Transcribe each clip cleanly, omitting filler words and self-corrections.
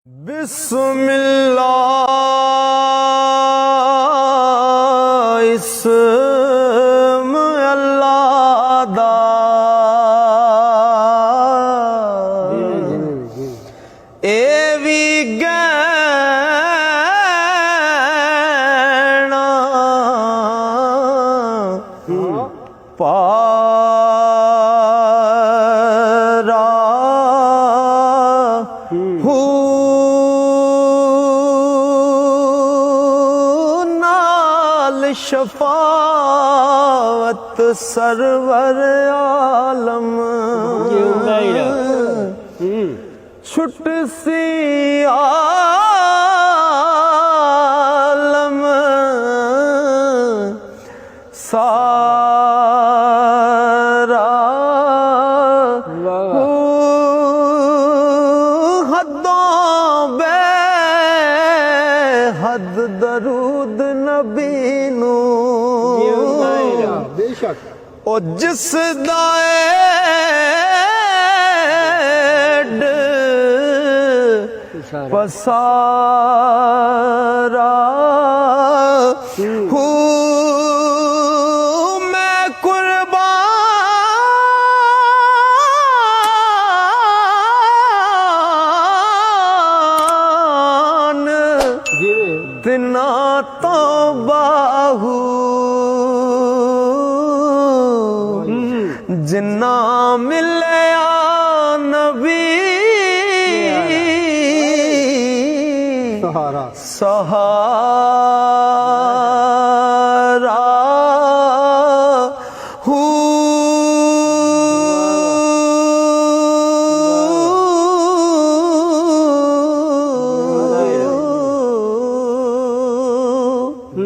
बिस्मिल्लाह इस्म अल्लाह दा A V गैना पारा शफावत server आलम छुट सी आलम सारा हदों बेहद दरूद नबी ओ जिस दाएड पसारा हूँ मैं कुर्बान तिना तो बाहू जिन्ना मिलया नबी सहारा हूँ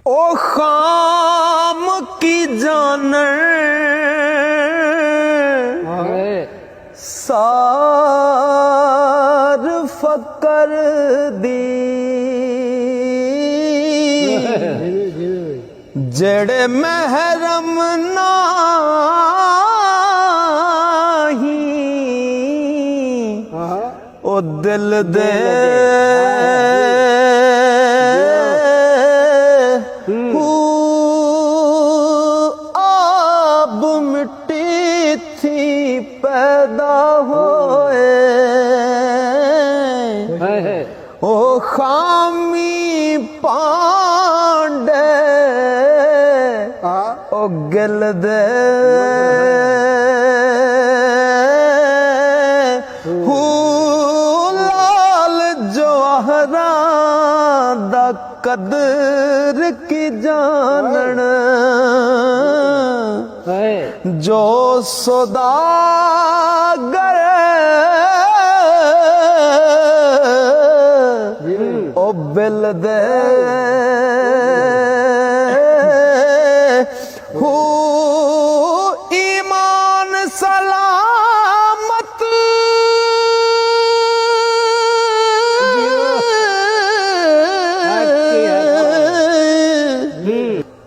ओ खाम की जानर सार फकर दी जेड़े महरम नाही ओ दिल दे आब मिट्टी थी पैदा होए ओ खामी पांडे ओ गिल दे लाल जवाहरा दा कदर की जानन जो सौदागर ओ बिल दे ईमान सलामत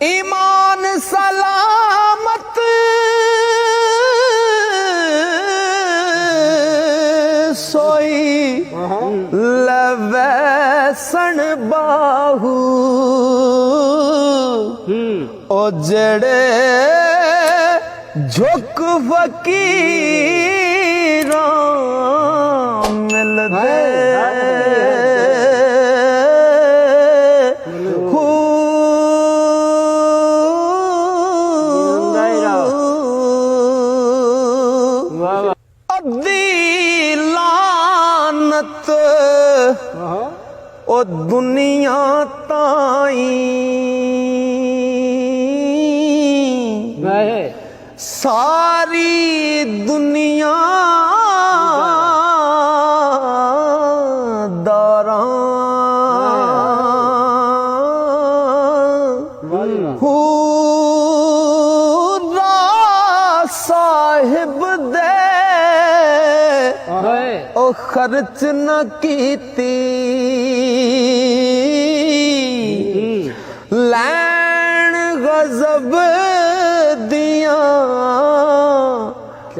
ईमान सलामत सोई लवैसन बाहू ओ जड़े झुक फकीरां मिलदे ओ दुनिया ताई सारी दुनिया दारा साहिब दे ओ खर्च न कीती लैन गजब दिया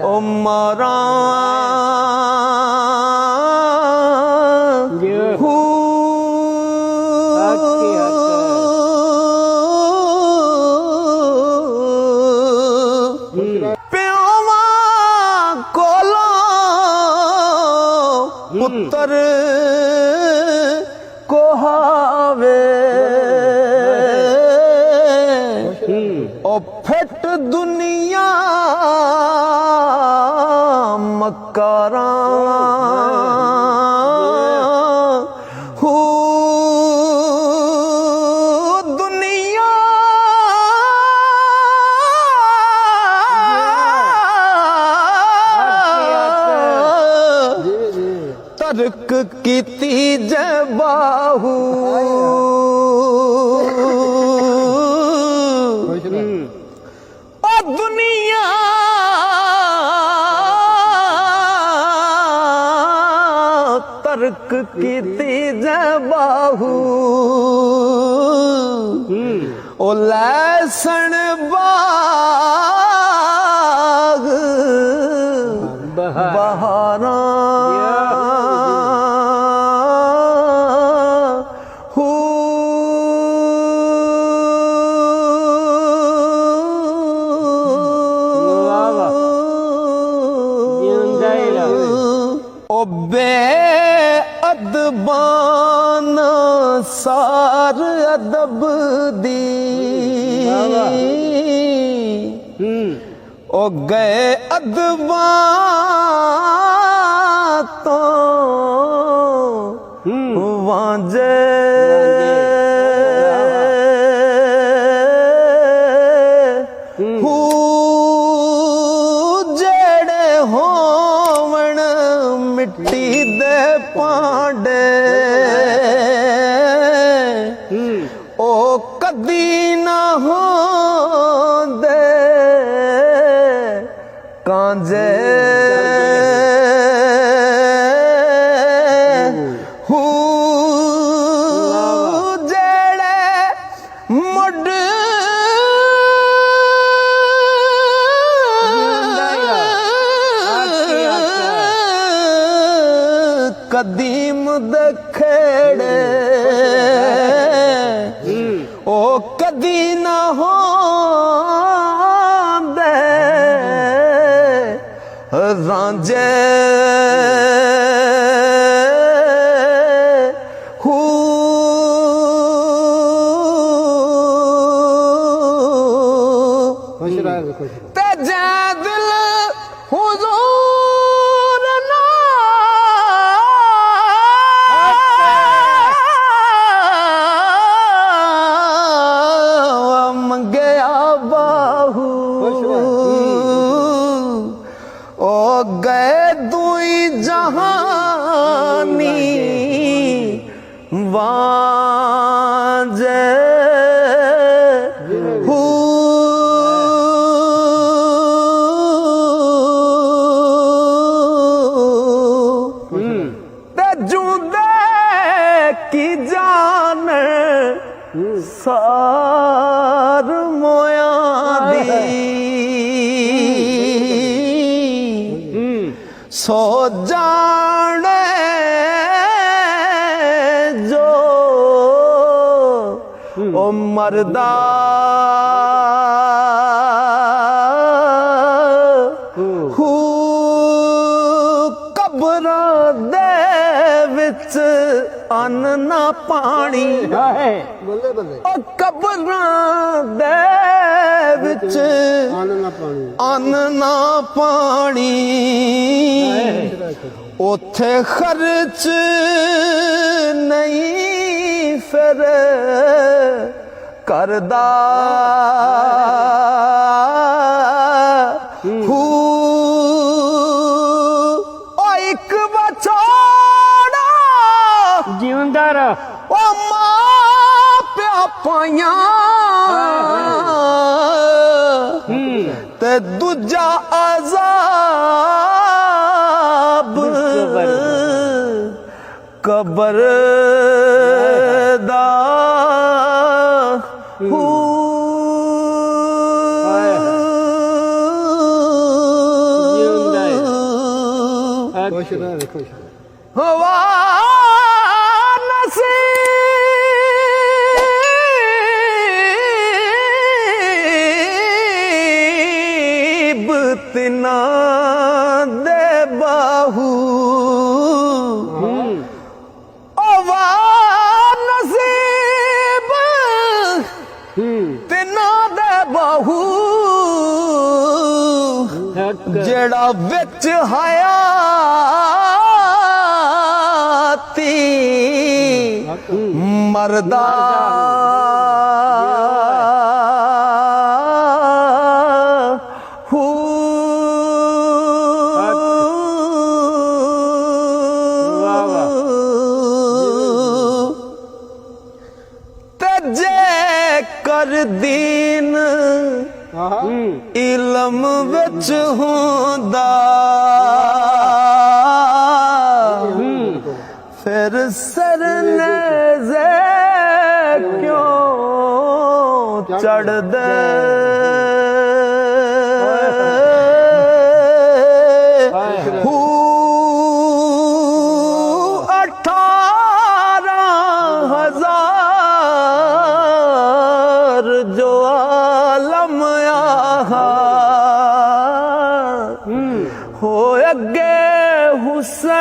ओ मारा ਹੂ ਪਿਆਵਾਂ ਕੋਲੋਂ ਪੁੱਤਰ ਕੋਹਾਵੇ ਉਹ ਫਿੱਟ ਦੁਨੀਆ ਮਕਾਰਾਂ ਹੂ ਦੁਨੀਆ ਤਰਕ ਕੀਤੀ ਜੈ ਬਾਹੂ ਉਹ ਦੁਨੀਆ ਤਰਕ ਕੀਤੀ ਜੈ ਬਾਹੂ ਉਹ ਲੈਸਣ ਬਾਗ ਬਹਾਰਾਂ ਹੂ ਉਹ ਬੇਅਦਬਾਨ ਸਾਰ ਅਦਬ ਦੀ ਉਹ ਗਏ ਅਦਬਾਂ ਤੋਂ ਵਾਂਝੇ ਹੂ ਜਿਹੜੇ ਹੋਵਣ ਮਿੱਟੀ ਦੇ ਭਾਂਡੇ ਉਹ ਕਦੀ ਨਾ ਹੁੰਦੇ ਕਾਂਝੇ ਹੂ ਜਿਹੜੇ ਮੁੱਢ ਕਦੀਮ ਦੇ ਖੇੜੇ ਉਹ ਕਦੀ ਨਾ ਹੁੰਦੇ ਰਾਂਝੇ ਹੂ ਤੇ ਜੈ ਦਿਲ ਹੁਜ਼ੂਰ ਮੰਗਿਆ ਬਾਹੂ ਉਹ ਗਏ ਦੁਈ ਜਹਾਨੀ ਵਾਂਝੇ ਹੂ ਤੇ ਜੁਦੇ ਕੀ ਜਾਨ ਸਾਰ ਮੋਇਆ ਦੀ ਸੋ ਜਾਣੇ ਜੋ ਉਹ ਮਰਦਾ ਹੂ ਕਬਰਾਂ ਦੇ ਵਿੱਚ ਅੰਨ ਨਾ ਪਾਣੀ ਬੱਲੇ ਬੱਲੇ ਉਹ ਕਬਰਾਂ ਦੇ ਵਿੱਚ ਅੰਨ ਨਾ ਪਾਣੀ ਉੱਥੇ ਖਰਚ ਨਹੀਂ ਫਿਰ ਕਰਦਾ ਹੂ ਉਹ ਇੱਕ ਵਿਛੋੜਾ ਜਿਉਂਦਾ ਰਹ ਉਹ ਮਾਂ ਪਿਆ ਪਾਈਆਂ ਤੇ ਦੂਜਾ ਅਜ਼ਾਬ ਕਬਰ ਦਾ ਹੂ ਖੁਸ਼ ਰਹਿ ਖੁਸ਼ ਹਵਾ ਵਿੱਚ ਹਯਾਤੀ ਮਰਦਾ ਹੂ ਵਾਹ ਵਾਹ ਤੇ ਜੇ ਕਰ ਦੀਨ ਇਲਮ ਵਿੱਚ ਹੁੰਦਾ ਫਿਰ ਸਰਨੇਜ਼ੇ ਕਿਉਂ ਚੜਦੇ ਹੂ 18,000 ਜੋ ਆਲਮ ਆਹਾ ਹੋ ਅੱਗੇ ਹੁਸੈਨ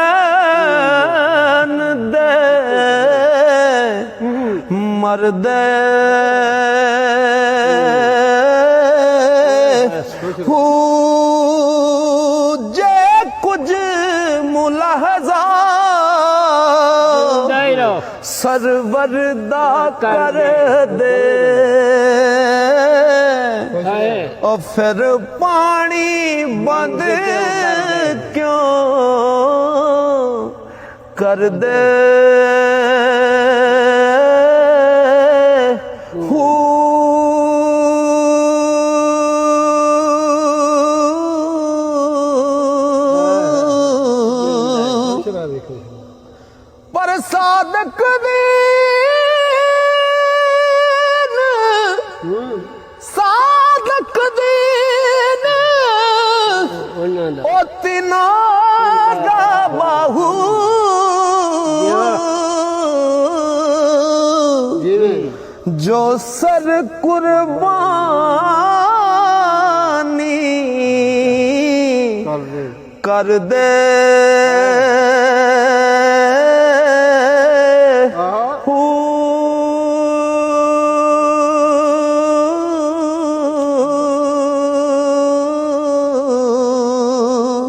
ਦੇ ਮਰਦੇ ਹੂ ਜੇ ਕੁਝ ਮੁਲਾਹਜ਼ਾ ਦਾਇਰਾ ਸਰਵਰ ਦਾ ਕਰ ਦੇ ਹਾਏ ਉਹ ਫਿਰ ਪਾਣੀ ਬੰਦ ਕਿਉਂ ਕਰ ਦੇ ਹੂ ਪਰ ਸਾਦਕ ਦੀਨ ਸਾਦਕ ਦੀਨ ਉਹਨਾਂ ਦਾ ਉਹ ਤਿਨਾਂ ਦਾ ਬਾਹੂ ਜਿਵੇਂ ਜੋ ਸਰ ਕੁਰਬਾਨੀ ਕਰ ਦੇ ਹੂ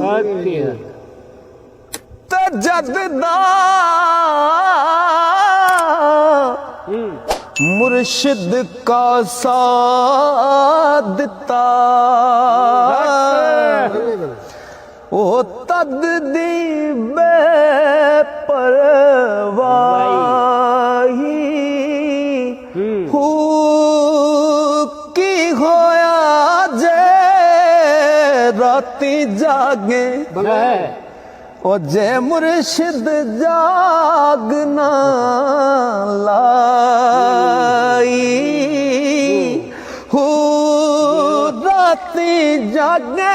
ਫਾਤਿਹਾ ਤੇ ਜਦ ਦਾ ਮੁਰਸ਼ਿਦ ਕਾ ਸਾਥ ਦਿੱਤਾ ਉਹ ਤਦ ਦੀ ਬੇਪਰਵਾਹੀ ਹੂ ਕੀ ਹੋਇਆ ਜੇ ਰਾਤੀ ਜਾਗੇ ਹੈ ਉਹ ਜੇ ਮੁਰਸ਼ਿਦ ਜਾਗਨਾ ਲਾਈ ਹੂ ਰਾਤੀ ਜਾਗੇ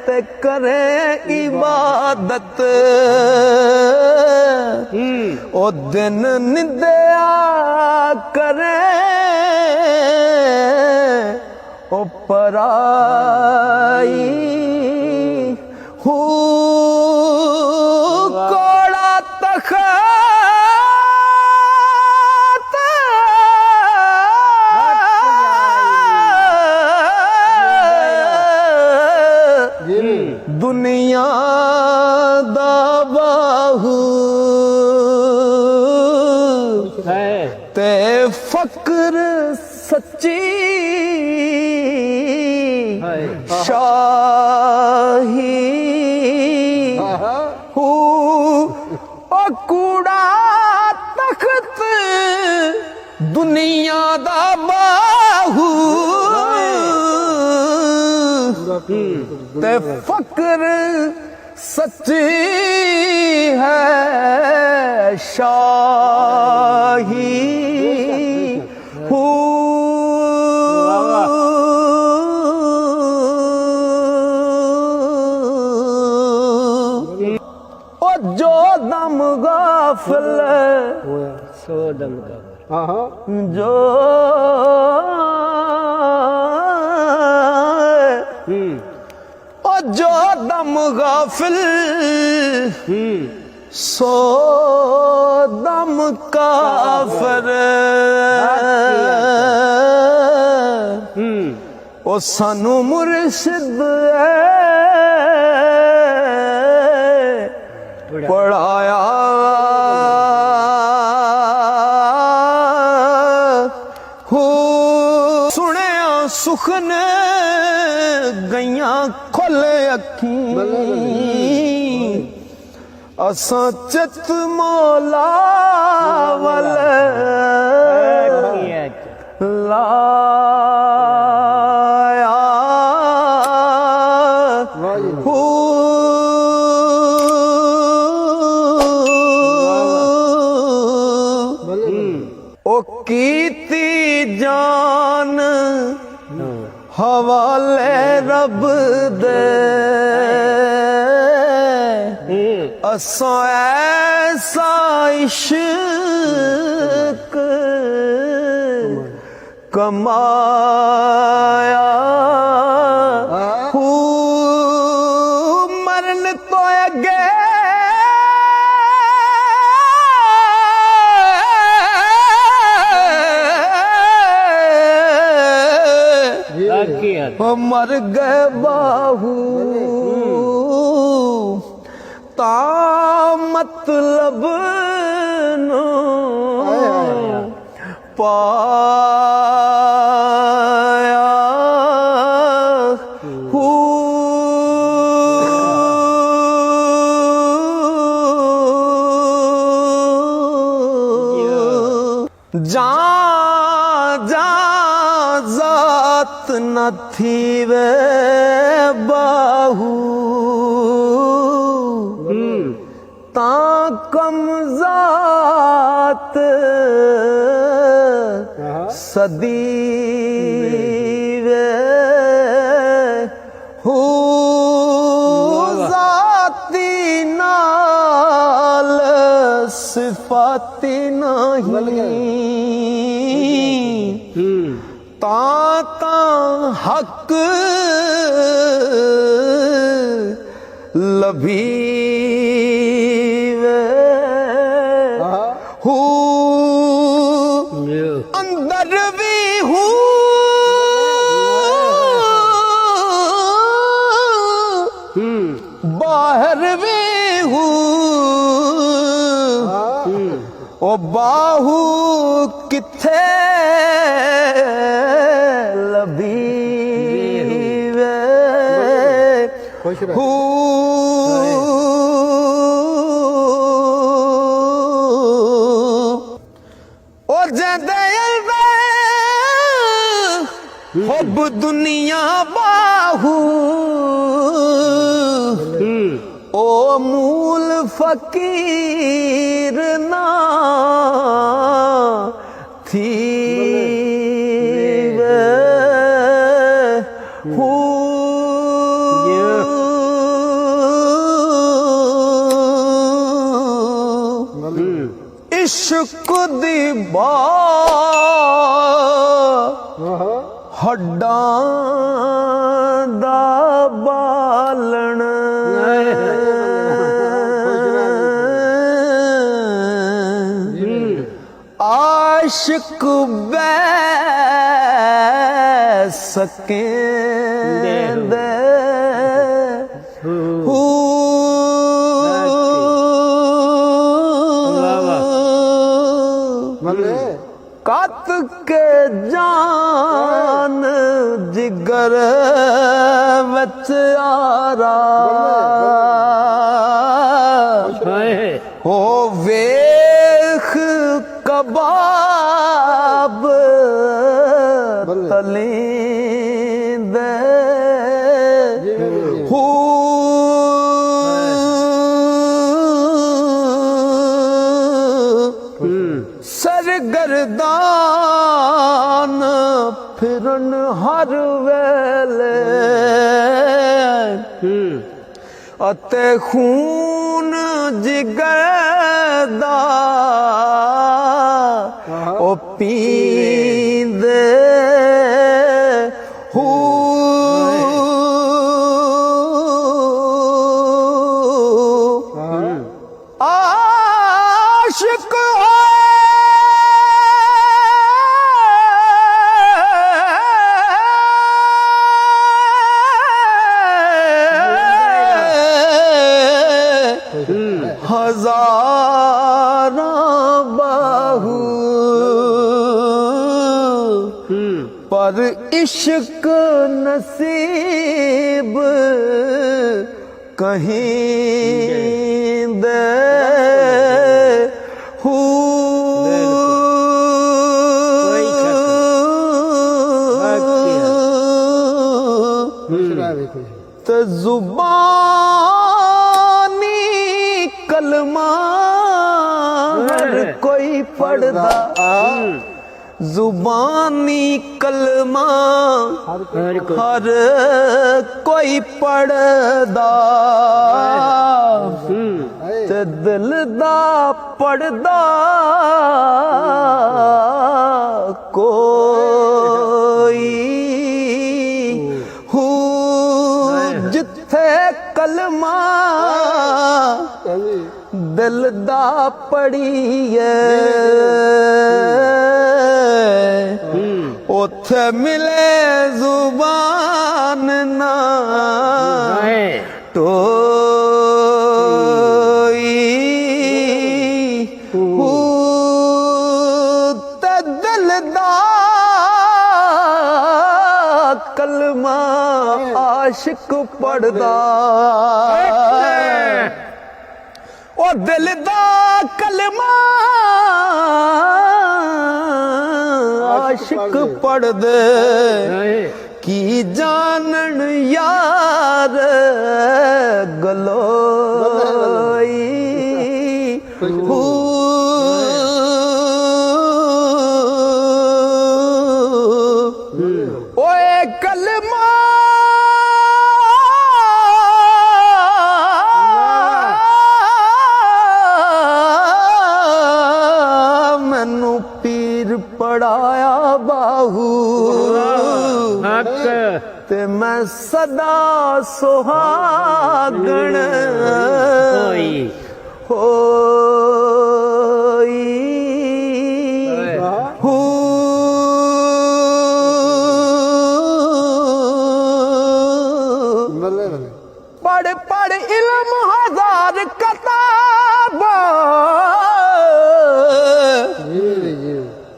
ਤੇ ਕਰੇ ਇਬਾਦਤ ਉਹ ਦਿਨ ਨਿੰਦਿਆ ਕਰੇ ਉਹ ਪਰਾਈ ਹੂ ਕੋੜਾ ਤਖਤ ਦੁਨੀਆ ਦਾ ਬਾਹੂ ਹੈ ਤੇ ਫਕਰ ਸੱਚੀ ਹਾਏ ਸ਼ਾਹੀ ਹੂ ਉਹ ਕੂੜਾ ਤਖਤ ਦੁਨੀਆ ਦਾ ਬਾਹੂ ਤੇ ਫਕਰ ਸੱਚੀ ਹੈ ਸ਼ਾਹੀ ਹੂ ਉਹ ਜੋ ਦਮ ਗਾਫਲ ਹੋਇਆ ਸੋ ਦਮ ਦਾ ਜੋ ਉਹ ਜੋ ਦਮ ਗਾਫਿਲ ਸੋ ਦਮ ਕਾਫਰ ਉਹ ਸਾਨੂੰ ਮੁਰਸ਼ਿਦ ਪੜਾਇਆ ਹੋ ਸੁਣਿਆ ਸੁਖਨ ਗਈਆਂ ਖੋਲੇ ਅੱਖੀਂ ਅਸਾਂ ਚਿਤ ਮੌਲਾ ਵੱਲ ਲਾਇਆ ਹੋ ਉਹ ਕੀਤੀ ਜਾਨ ਹਵਾਲੇ ਰੱਬ ਦੇ ਅਸਾਂ ਐਸਾ ਇਸ਼ਕ ਕਮਾਇਆ ਹੂ ਮਰਨ ਤੋਂ ਅੱਗੇ मर गए बाहू ता मतलब नो पाया हू जा जा जात न थी वे बाहू ता कम जात सदी वे हू जाती नाल सिफाती नहीं ता हक लभी वे हू अंदर भी हूँ बाहर भी हूँ ओ बाहू किथे हू ओ जदे हब दुनिया बाहू ओ मूल फकीर ना थी इश्क दी हड्डां दा बालण आशिक बै सके दे कत के जान जिगर विच आरा हो वेख कबाब तलींदे हू सरगर्दान फिरन हर वेले अते खून जिगर दा ओ पींदे हू आशिक पर इश्क नसीब कहीं दे हू ते जुबानी कलमा हर कोई पढ़दा जुबानी कलमा हर को हर कोई पढ़दा ते दिल दा पढ़दा कोई हू जिथे कलमा दिल दा पढ़िए उथे मिले जुबान ना टोई हू ते दिल दा कलमा आशिक पढ़दा ओ दिल दा कलमा आशिक पढ़ दे की जानन यार गलोई हू ओए कलमा मैनू पीर पढ़ाया बाहू हक ते मैं सदा सुहागण होई हू पढ़ पढ़ इल्म हजार किताबा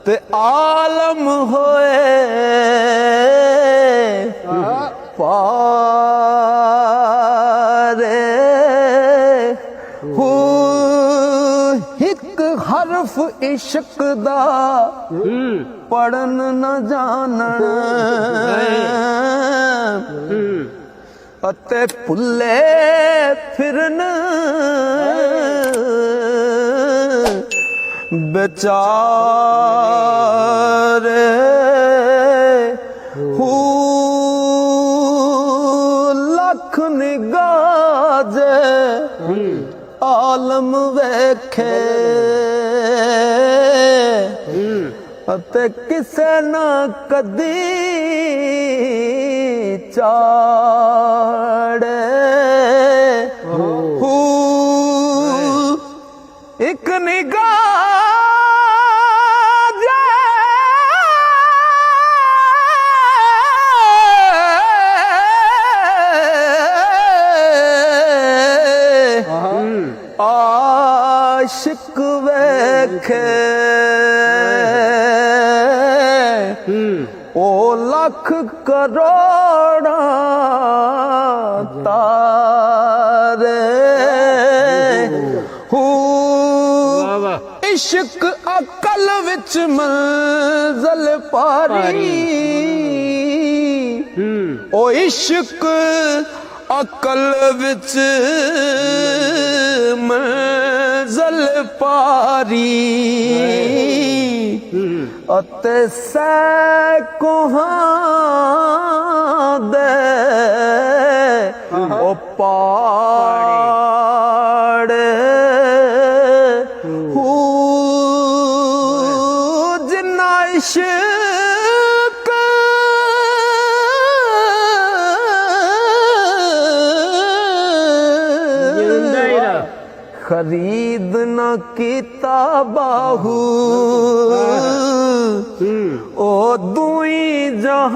ते आलम होए पारे हू हिक हरफ इश्क दा पढ़न न जानन अते भुले फिरन बेचारे हू लख निगाजे आलम वेखे अते किसे ना कदी चाड़े हू एक निगाह आशिक वेखे ओ लख करोड़ा तारे हू इश्क अकल विच मंज़िल पारी ओ इश्क अकल विच मंज़िल पारी अते सैकोहां दे ओ पाड़े हू जिन्ना इश्क खरीद न कीता बाहू ओ दुई जहानी